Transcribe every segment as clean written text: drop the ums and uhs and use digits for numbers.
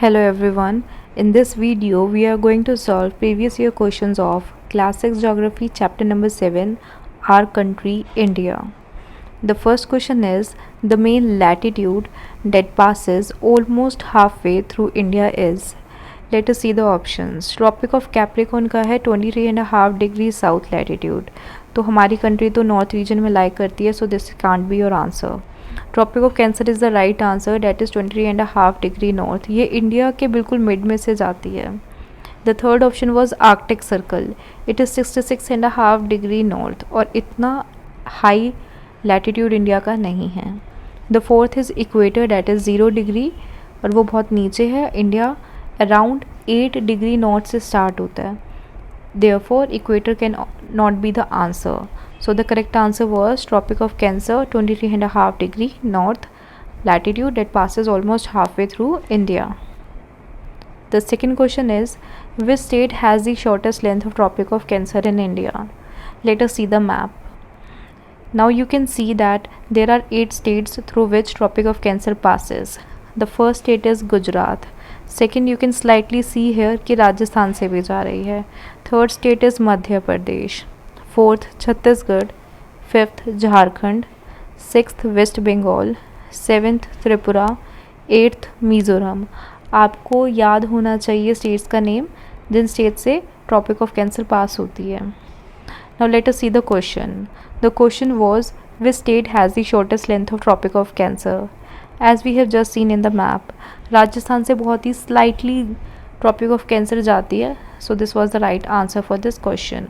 Hello everyone. In this video, we are going to solve previous year questions of Class 6 Geography Chapter number 7, Our Country, India. The first question is, the main latitude that passes almost halfway through India is. Let us see the options. Tropic of Capricorn का है 23.5 degree south latitude. तो हमारी country तो north region में लाई करती है, so this can't be your answer. Tropic of Cancer is the right answer, that is 23.5 degree north. ये India के बिल्कुल मिड में से जाती है. The third option was Arctic Circle, it is 66.5 degree north और इतना हाई लैटिट्यूड इंडिया का नहीं है. The fourth is equator, that is 0 degree और वो बहुत नीचे है. इंडिया अराउंड 8 डिग्री नॉर्थ से स्टार्ट होता है. Therefore, equator can not be the answer. So the correct answer was Tropic of Cancer, 23.5 degree north latitude that passes almost halfway through India. The second question is, which state has the shortest length of Tropic of Cancer in India? Let us see the map. Now you can see that there are 8 states through which Tropic of Cancer passes. The first state is Gujarat. Second you can slightly see here कि राजस्थान से भी जा रही है. Third state is Madhya Pradesh. Fourth Chhattisgarh. Fifth Jharkhand. Sixth West Bengal. Seventh Tripura. Eighth Mizoram. आपको याद होना चाहिए स्टेट्स का नेम जिन स्टेट से ट्रॉपिक ऑफ कैंसर पास होती है. Now let us see the question. The question was which state has the shortest length of Tropic of Cancer. As we have just seen in the map, Rajasthan से बहुत ही slightly Tropic of Cancer जाती है. So this was the right answer for this question.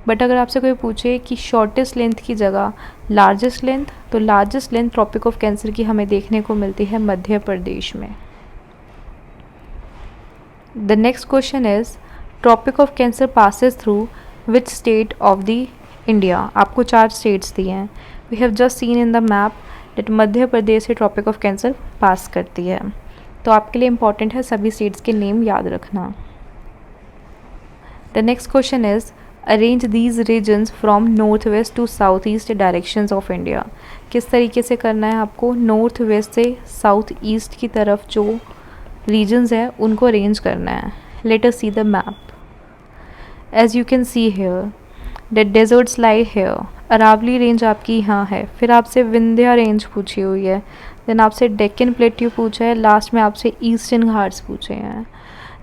But अगर आपसे कोई पूछे कि शॉर्टेस्ट लेंथ की जगह लार्जेस्ट लेंथ, तो largest length Tropic of Cancer की हमें देखने को मिलती है मध्य प्रदेश में. The next question is, Tropic of Cancer passes through which state of the India. आपको 4 स्टेट्स दिए हैं. We have just seen in the map that Madhya Pradesh से ट्रॉपिक ऑफ कैंसर पास करती है. तो आपके लिए इम्पॉर्टेंट है सभी स्टेट्स के नेम याद रखना. The next question is, arrange these regions from north west to south east directions of India. किस तरीके से करना है आपको, नॉर्थ वेस्ट से साउथ ईस्ट की तरफ जो रीजन्स है उनको अरेंज करना है. Let us see the map. As you can see here that deserts lie here. Aravalli range आपकी यहाँ है. फिर आपसे विंध्या रेंज पूछी हुई है. देन आपसे डेक्कन प्लेट्यू पूछा है. लास्ट में आपसे ईस्टर्न घाट्स पूछे हैं.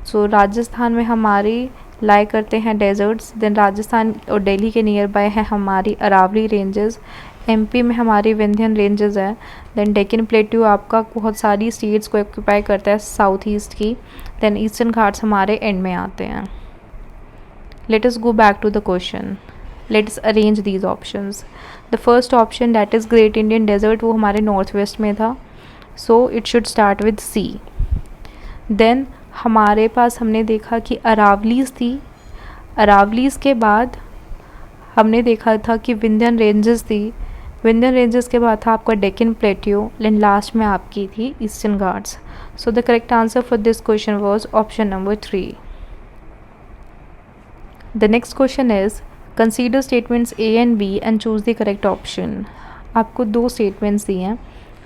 सो राजस्थान में हमारी लाई करते हैं डेजर्ट्स. देन राजस्थान और दिल्ली के नियर बाय है हमारी अरावली रेंजेस. एमपी में हमारी विंध्यन रेंजेस है. देन डेक्कन प्लेट्यू आपका बहुत सारी स्टेट्स को ऑक्यूपाई करता है साउथ ईस्ट की. देन ईस्टर्न घाट्स हमारे एंड में आते हैं. Let us go back to the question. Let us arrange these options. The first option that is Great Indian Desert, वो हमारे नॉर्थ वेस्ट में था. So it should start with C. Then हमारे पास हमने देखा कि अरावलीज़ थी. अरावलीज़ के बाद हमने देखा था कि विंध्यन रेंजेस थी. विंध्यन रेंजेस के बाद था आपका डेक्कन प्लेट्यू. एंड लास्ट में आपकी थी eastern Ghats. So the correct answer for this question was option number 3. The next question is, consider statements A and B and choose the correct option. आपको 2 स्टेटमेंट्स दिए हैं.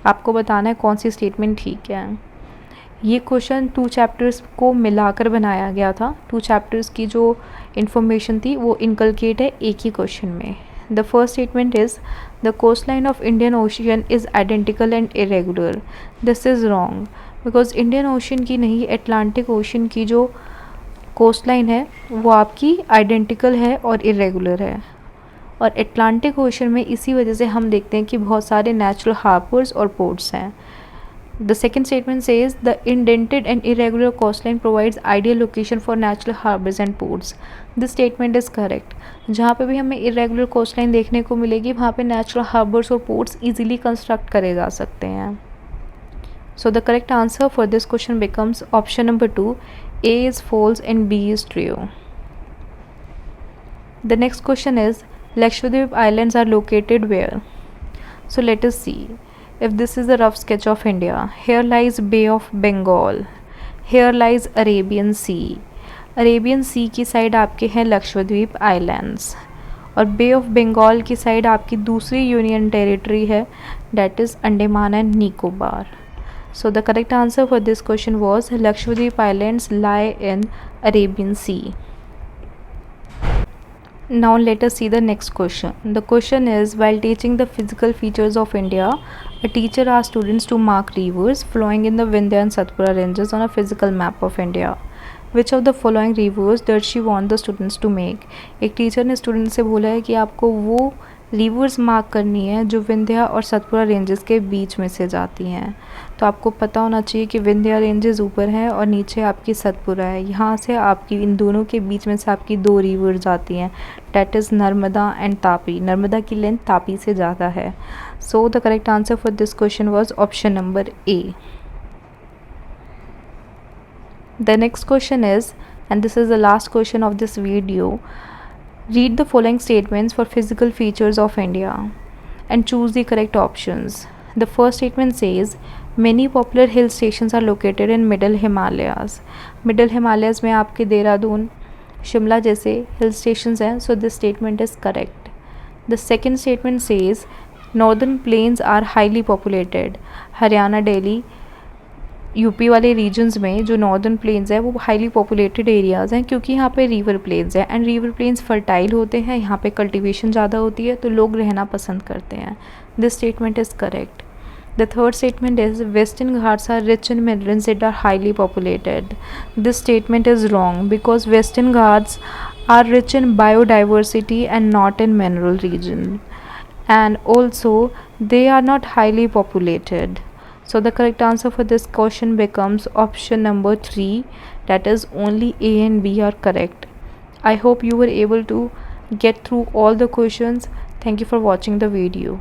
आपको बताना है कौन सी स्टेटमेंट ठीक है. ये क्वेश्चन 2 चैप्टर्स को मिलाकर बनाया गया था. 2 चैप्टर्स की जो इन्फॉर्मेशन थी वो इनकलकेट है एक ही क्वेश्चन में. The first statement is, the coast line of Indian Ocean is identical and irregular. This is wrong, because Indian Ocean की नहीं, अटलांटिक ओशियन की जो कोस्ट लाइन है वो आपकी आइडेंटिकल है और इरेगुलर है. और अटलांटिक ओशन में इसी वजह से हम देखते हैं कि बहुत सारे नेचुरल हार्बर्स और पोर्ट्स हैं. The second statement says, the indented and irregular coast line provides ideal location for natural harbours and ports. This statement is correct. जहाँ पे भी हमें इरेगुलर कोस्ट लाइन देखने को मिलेगी वहाँ पे नेचुरल हार्बर्स और पोर्ट्स ईजिली कंस्ट्रक्ट करे जा सकते हैं. सो the correct answer for this question becomes option number 2. A is false and B is true. The next question is, Lakshadweep Islands are located where? So let us see. If this is a rough sketch of India, here lies Bay of Bengal. Here lies Arabian Sea. Arabian Sea की side आपके हैं Lakshadweep islands और बे of Bengal की side आपकी दूसरी union territory है, that is Andaman and Nicobar. So the correct answer for this question was Lakshadweep Islands lie in Arabian Sea. Now let us see the next question. The question is, while teaching the physical features of India, a teacher asked students to mark rivers flowing in the Vindhya and Satpura ranges on a physical map of India. Which of the following rivers does she want the students to make? एक teacher ने student से बोला है कि आपको वो reverse mark करनी है जो विंध्या और सतपुरा रेंजेस के बीच में से जाती हैं। तो आपको पता होना चाहिए कि विंध्या रेंजेस ऊपर है और नीचे आपकी सतपुरा है। यहाँ से आपकी इन दोनों के बीच में से आपकी दो रिवर जाती हैं, that is Narmada and Tapi. Narmada की लेंथ तापी से ज़्यादा है। सो the correct answer for this question was option number A. The next question is, and this is the last question of this video, read the following statements for physical features of India and choose the correct options. The first statement says, many popular hill stations are located in Middle Himalayas. Middle Himalayas में आपके देहरादून, शिमला जैसे hill stations हैं, so this statement is correct. The second statement says, northern plains are highly populated. Haryana, Delhi, UP वाले regions में जो northern plains है वो highly populated areas हैं क्योंकि यहाँ पे रिवर प्लेन्स हैं एंड रिवर प्लेन्स फर्टाइल होते हैं, यहाँ पे कल्टीवेशन ज़्यादा होती है तो लोग रहना पसंद करते हैं. This statement is correct. The third statement is western Ghats are rich in minerals that are highly populated. This statement is wrong because western Ghats are rich in biodiversity and not in mineral region and also they are not highly populated. So the correct answer for this question becomes option number 3, that is only A and B are correct. I hope you were able to get through all the questions. Thank you for watching the video.